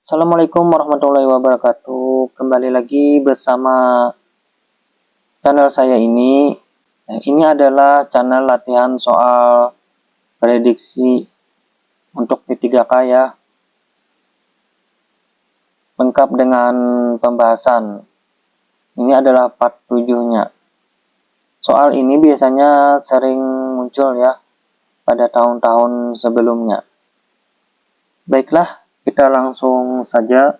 Assalamualaikum warahmatullahi wabarakatuh. Kembali lagi bersama channel saya ini. Ini adalah channel latihan soal prediksi untuk P3K ya. Lengkap dengan pembahasan. Ini adalah part 7-nya. Soal ini biasanya sering muncul ya pada tahun-tahun sebelumnya. Baiklah, kita langsung saja.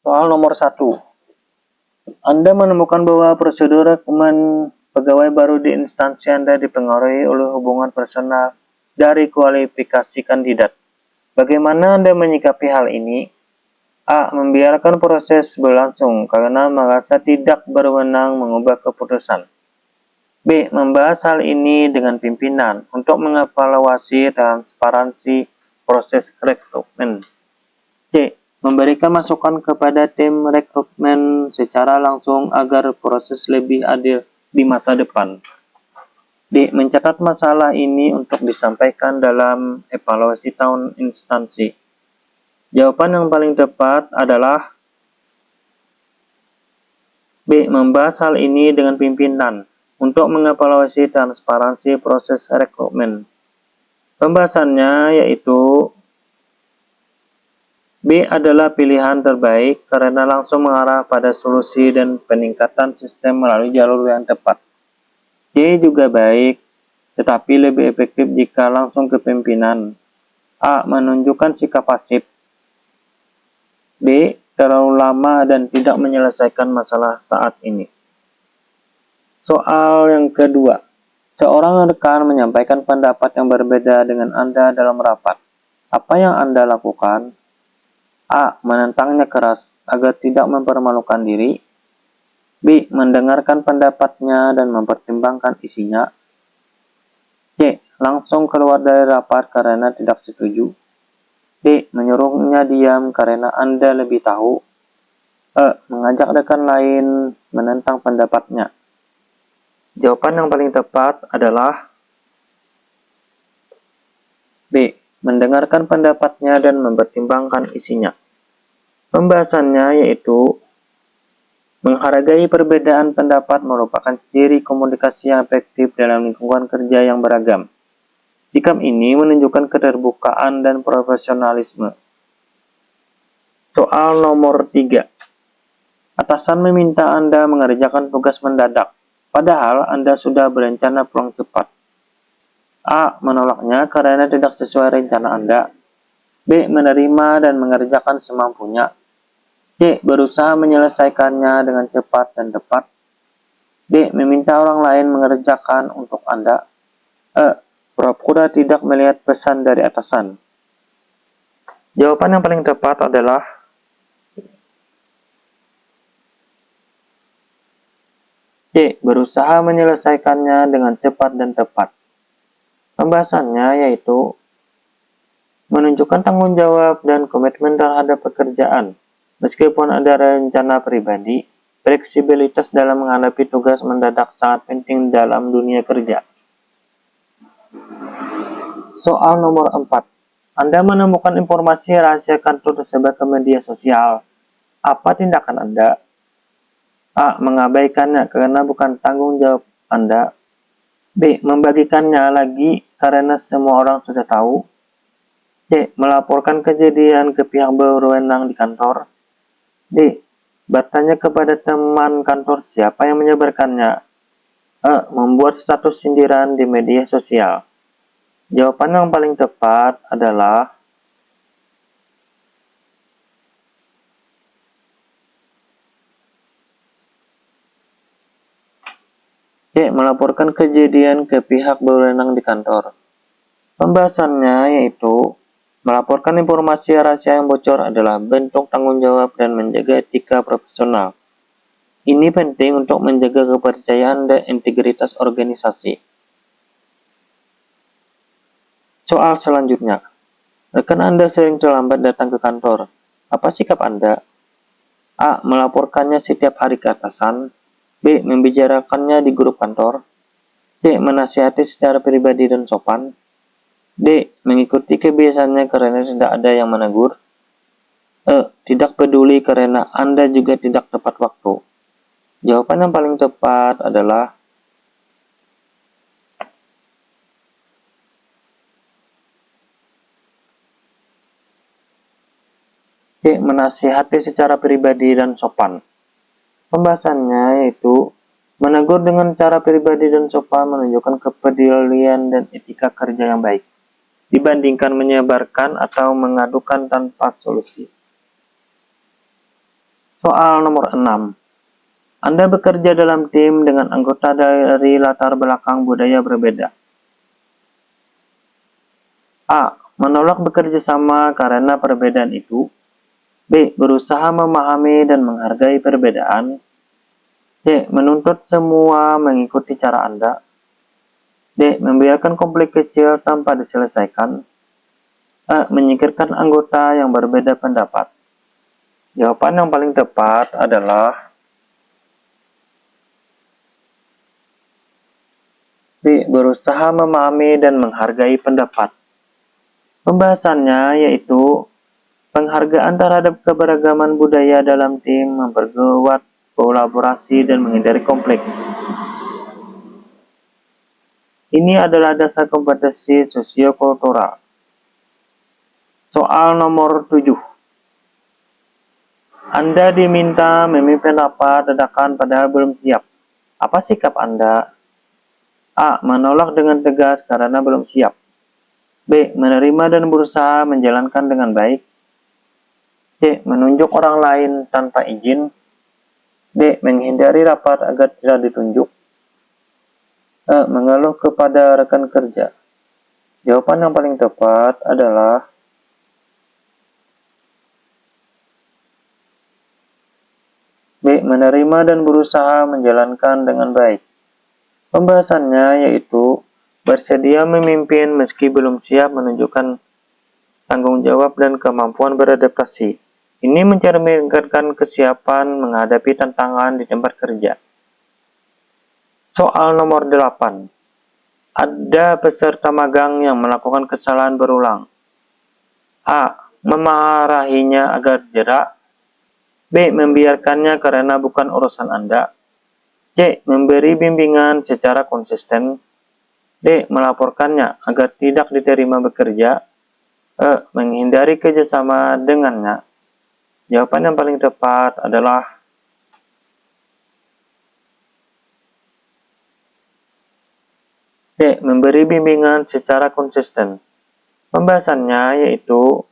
Soal nomor 1. Anda menemukan bahwa prosedur rekrutmen pegawai baru di instansi Anda dipengaruhi oleh hubungan personal dari kualifikasi kandidat. Bagaimana Anda menyikapi hal ini? A. Membiarkan proses berlangsung karena merasa tidak berwenang mengubah keputusan. B. Membahas hal ini dengan pimpinan untuk mengevaluasi transparansi proses rekrutmen. C. Memberikan masukan kepada tim rekrutmen secara langsung agar proses lebih adil di masa depan. D. Mencatat masalah ini untuk disampaikan dalam evaluasi tahun instansi. Jawaban yang paling tepat adalah B. Membahas hal ini dengan pimpinan untuk mengevaluasi transparansi proses rekrutmen. Pembahasannya yaitu B adalah pilihan terbaik karena langsung mengarah pada solusi dan peningkatan sistem melalui jalur yang tepat. C juga baik, tetapi lebih efektif jika langsung ke pimpinan. A. Menunjukkan sikap pasif. B. Terlalu lama dan tidak menyelesaikan masalah saat ini. Soal yang kedua. Seorang rekan menyampaikan pendapat yang berbeda dengan Anda dalam rapat. Apa yang Anda lakukan? A. Menentangnya keras agar tidak mempermalukan diri. B. Mendengarkan pendapatnya dan mempertimbangkan isinya. C. Langsung keluar dari rapat karena tidak setuju. D. Menyuruhnya diam karena Anda lebih tahu. E. Mengajak rekan lain menentang pendapatnya. Jawaban yang paling tepat adalah B. Mendengarkan pendapatnya dan mempertimbangkan isinya. Pembahasannya yaitu menghargai perbedaan pendapat merupakan ciri komunikasi yang efektif dalam lingkungan kerja yang beragam. Sikap ini menunjukkan keterbukaan dan profesionalisme. Soal nomor 3. Atasan meminta Anda mengerjakan tugas mendadak, padahal Anda sudah berencana pulang cepat. A. Menolaknya karena tidak sesuai rencana Anda. B. Menerima dan mengerjakan semampunya. C. Berusaha menyelesaikannya dengan cepat dan tepat. D. Meminta orang lain mengerjakan untuk Anda. E. Pura-pura tidak melihat pesan dari atasan. Jawaban yang paling tepat adalah C. Berusaha menyelesaikannya dengan cepat dan tepat. Pembahasannya yaitu menunjukkan tanggung jawab dan komitmen terhadap pekerjaan. Meskipun ada rencana pribadi, fleksibilitas dalam menghadapi tugas mendadak sangat penting dalam dunia kerja. Soal nomor 4. Anda menemukan informasi rahasia kantor tersebar ke media sosial. Apa tindakan Anda? A. Mengabaikannya karena bukan tanggung jawab Anda. B. Membagikannya lagi karena semua orang sudah tahu. C. Melaporkan kejadian ke pihak berwenang di kantor. D. Bertanya kepada teman kantor siapa yang menyebarkannya. E. Membuat status sindiran di media sosial. Jawaban yang paling tepat adalah C. Melaporkan kejadian ke pihak berwenang di kantor. Pembahasannya yaitu melaporkan informasi rahasia yang bocor adalah bentuk tanggung jawab dan menjaga etika profesional. Ini penting untuk menjaga kepercayaan dan integritas organisasi. Soal selanjutnya. Rekan Anda sering terlambat datang ke kantor. Apa sikap Anda? A. Melaporkannya setiap hari ke atasan. B. Membicarakannya di grup kantor. C. Menasihati secara pribadi dan sopan. D. Mengikuti kebiasaannya karena tidak ada yang menegur. E. Tidak peduli karena Anda juga tidak tepat waktu. Jawaban yang paling tepat adalah C. Menasihati secara pribadi dan sopan. Pembahasannya yaitu menegur dengan cara pribadi dan sopan menunjukkan kepedulian dan etika kerja yang baik, dibandingkan menyebarkan atau mengadukan tanpa solusi. Soal nomor 6. Anda bekerja dalam tim dengan anggota dari latar belakang budaya berbeda. A. Menolak bekerja sama karena perbedaan itu. B. Berusaha memahami dan menghargai perbedaan. C. Menuntut semua mengikuti cara Anda. D. Membiarkan konflik kecil tanpa diselesaikan. E. Menyingkirkan anggota yang berbeda pendapat. Jawaban yang paling tepat adalah B. Berusaha memahami dan menghargai pendapat. Pembahasannya yaitu penghargaan terhadap keberagaman budaya dalam tim memperkuat kolaborasi dan menghindari konflik. Ini adalah dasar kompetensi sosiokultural. Soal nomor 7. Anda diminta memimpin rapat dadakan padahal belum siap. Apa sikap Anda? A. Menolak dengan tegas karena belum siap. B. Menerima dan berusaha menjalankan dengan baik. C. Menunjuk orang lain tanpa izin. D. Menghindari rapat agar tidak ditunjuk. E. Mengeluh kepada rekan kerja. Jawaban yang paling tepat adalah B. Menerima dan berusaha menjalankan dengan baik. Pembahasannya yaitu bersedia memimpin meski belum siap menunjukkan tanggung jawab dan kemampuan beradaptasi. Ini mencerminkan kesiapan menghadapi tantangan di tempat kerja. Soal nomor 8. Ada peserta magang yang melakukan kesalahan berulang. A. Memarahinya agar jerak. B. Membiarkannya karena bukan urusan Anda. C. Memberi bimbingan secara konsisten. D. Melaporkannya agar tidak diterima bekerja. E. Menghindari kerjasama dengannya. Jawaban yang paling tepat adalah D. Memberi bimbingan secara konsisten. Pembahasannya yaitu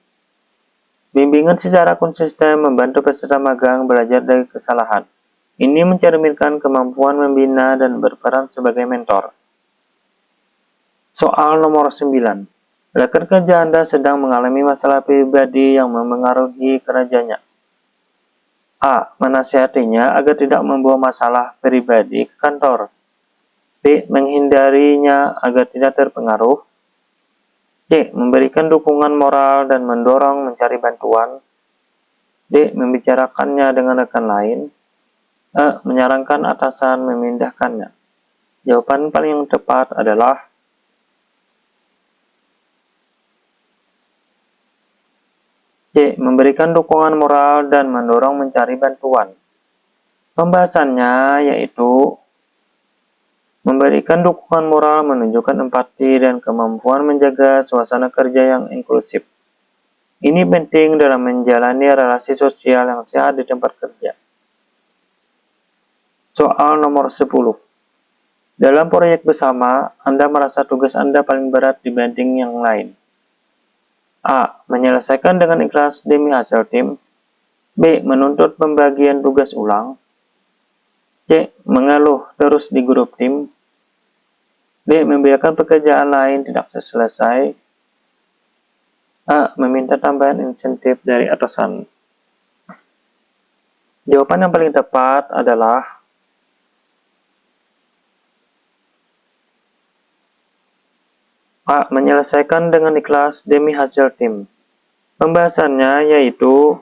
bimbingan secara konsisten membantu peserta magang belajar dari kesalahan. Ini mencerminkan kemampuan membina dan berperan sebagai mentor. Soal nomor 9. Rekan kerja Anda sedang mengalami masalah pribadi yang memengaruhi kerjanya. A. Menasihatinya agar tidak membawa masalah pribadi ke kantor. B. Menghindarinya agar tidak terpengaruh. C. Memberikan dukungan moral dan mendorong mencari bantuan. D. Membicarakannya dengan rekan lain. E. Menyarankan atasan memindahkannya. Jawaban paling tepat adalah C. Memberikan dukungan moral dan mendorong mencari bantuan. Pembahasannya yaitu memberikan dukungan moral menunjukkan empati dan kemampuan menjaga suasana kerja yang inklusif. Ini penting dalam menjalani relasi sosial yang sehat di tempat kerja. Soal nomor 10. Dalam proyek bersama, Anda merasa tugas Anda paling berat dibanding yang lain. A. Menyelesaikan dengan ikhlas demi hasil tim. B. Menuntut pembagian tugas ulang. C. Mengeluh terus di grup tim. D. Membiarkan pekerjaan lain tidak selesai. A. Meminta tambahan insentif dari atasan. Jawaban yang paling tepat adalah A. Menyelesaikan dengan ikhlas demi hasil tim. Pembahasannya yaitu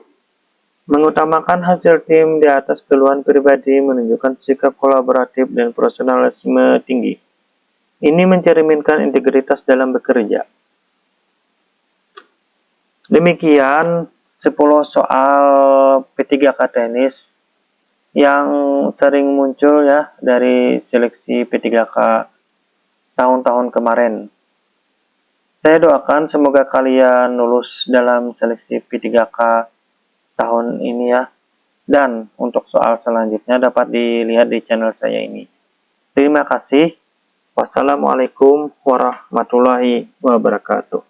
mengutamakan hasil tim di atas keluhan pribadi menunjukkan sikap kolaboratif dan profesionalisme tinggi. Ini mencerminkan integritas dalam bekerja. Demikian 10 soal P3K tenis yang sering muncul ya dari seleksi P3K tahun-tahun kemarin. Saya doakan semoga kalian lulus dalam seleksi P3K tahun ini ya. Dan untuk soal selanjutnya dapat dilihat di channel saya ini. Terima kasih. Wassalamualaikum warahmatullahi wabarakatuh.